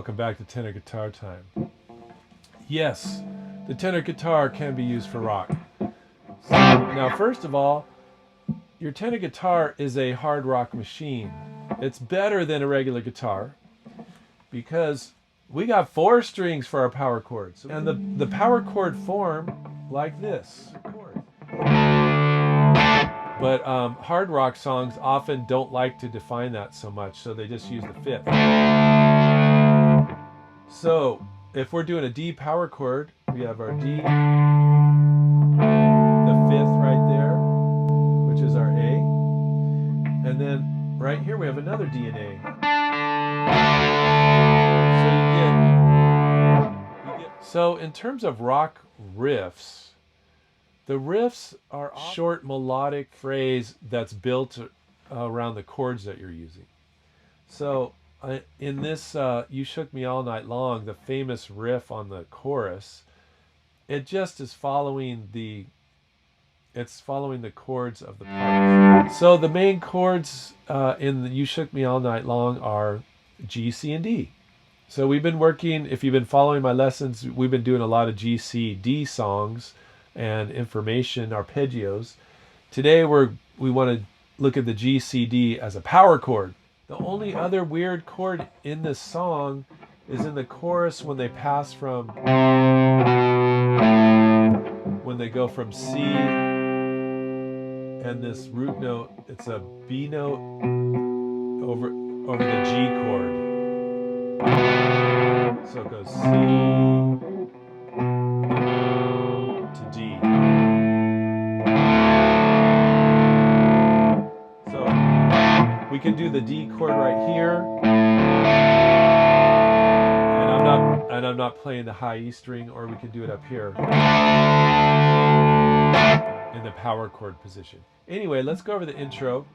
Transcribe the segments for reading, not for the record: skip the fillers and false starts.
Welcome back to Tenor Guitar Time. Yes, the tenor guitar can be used for rock. Now, first of all, your tenor guitar is a hard rock machine. It's better than a regular guitar because we got 4 strings for our power chords. And the power chord form like this. But hard rock songs often don't like to define that so much, so they just use the 5th. So if we're doing a D power chord, we have our D, the 5th right there, which is our A, and then right here we have another D and A. So in terms of rock riffs, the riffs are a short melodic phrase that's built around the chords that you're using. So in this You Shook Me All Night Long, the famous riff on the chorus, it just is following the chords of the parts. So the main chords in the You Shook Me All Night Long are G, C, and D. So we've been working, if you've been following my lessons, we've been doing a lot of G, C, D songs and information, arpeggios. Today we want to look at the G, C, D as a power chord. The only other weird chord in this song is in the chorus when they pass from, when they go from C and this root note, it's a B note over the G chord. So it goes C to D. So we can do the D chord right here, and I'm not playing the high E string, or we can do it up here in the power chord position. Anyway, let's go over the intro.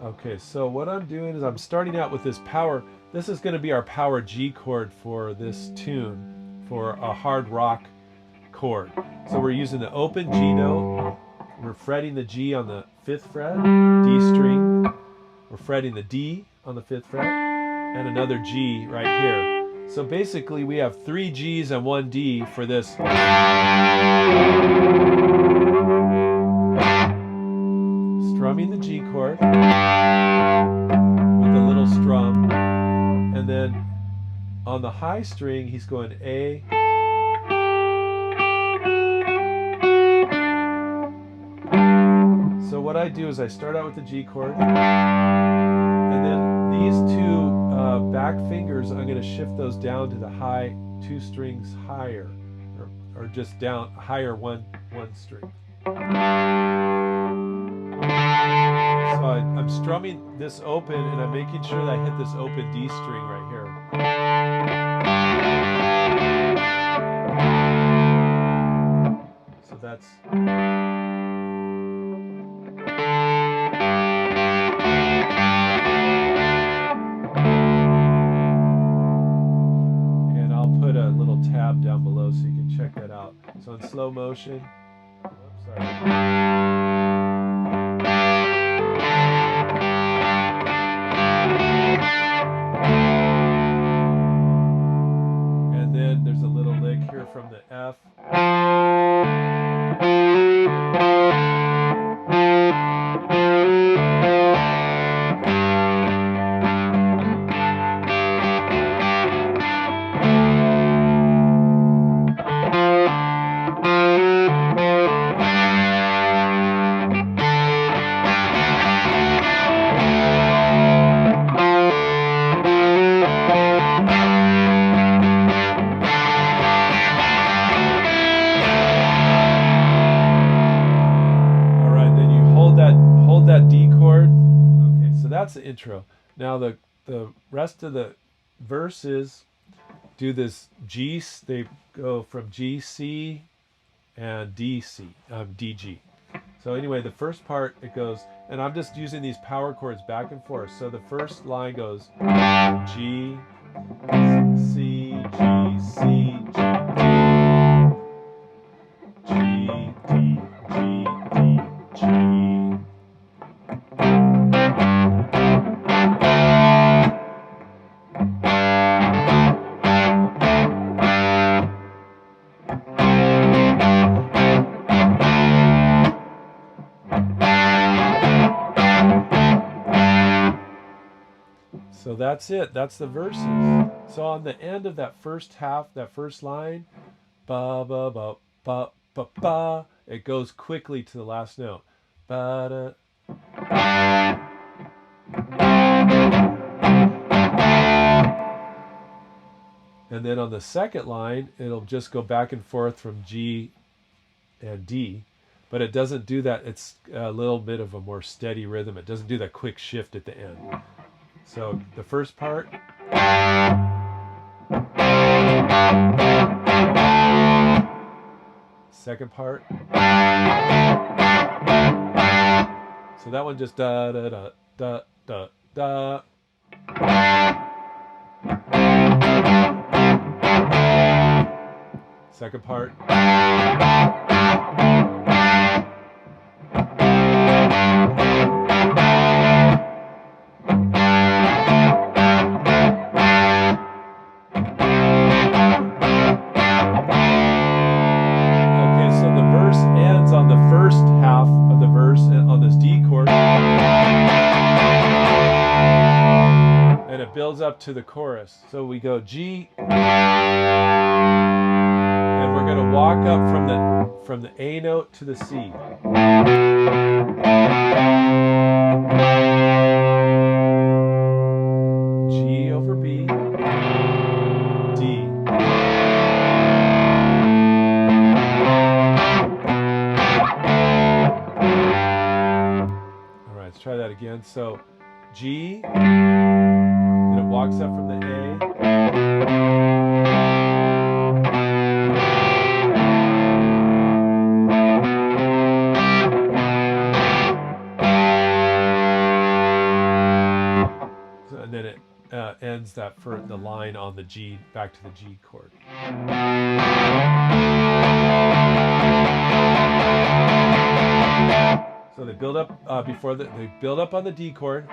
Okay, so what I'm doing is I'm starting out with this power. This is going to be our power G chord for this tune, for a hard rock chord. So we're using the open G note. We're fretting the G on the 5th fret, D string. We're fretting the D on the 5th fret, and another G right here. So basically we have 3 Gs and 1 D for this. Strumming the G chord with a little strum, and then on the high string he's going A, so what I do is I start out with the G chord, and then these 2 back fingers, I'm going to shift those down to the high 2 strings higher, or just down higher one string. So I'm strumming this open, and I'm making sure that I hit this open D string right here. So that's... And I'll put a little tab down below so you can check that out. So in slow motion... Oops, sorry. There's a little lick here from the F. That D chord. Okay, so that's the intro. Now the rest of the verses do this G. They go from G, C, and D, C, DG. So anyway, the first part, it goes, and I'm just using these power chords back and forth. So the first line goes G, C, G, C, G, D, G, D, G, D, G. So that's it. That's the verses. So on the end of that first half, that first line, ba ba ba ba ba ba, it goes quickly to the last note. Ba da. And then on the second line, it'll just go back and forth from G and D, but it doesn't do that. It's a little bit of a more steady rhythm. It doesn't do that quick shift at the end. So the first part. Second part. So that one just da da da da da da. Second part. Builds up to the chorus. So we go G, and we're going to walk up from the A note to the C. G over B, D. All right, let's try that again. So G, walks up from the A. So, and then it ends that for the line on the G, back to the G chord. So they build up they build up on the D chord.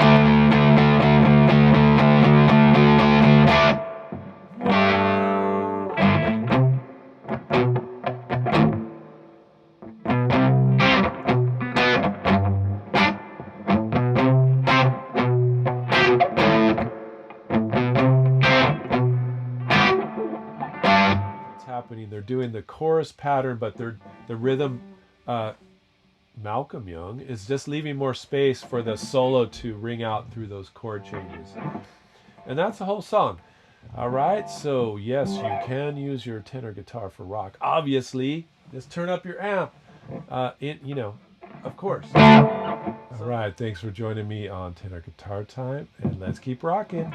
They're doing the chorus pattern, but the rhythm, Malcolm Young is just leaving more space for the solo to ring out through those chord changes. And that's the whole song. All right, so yes, you can use your tenor guitar for rock. Obviously, just turn up your amp, of course. All right, thanks for joining me on Tenor Guitar Time, and let's keep rocking.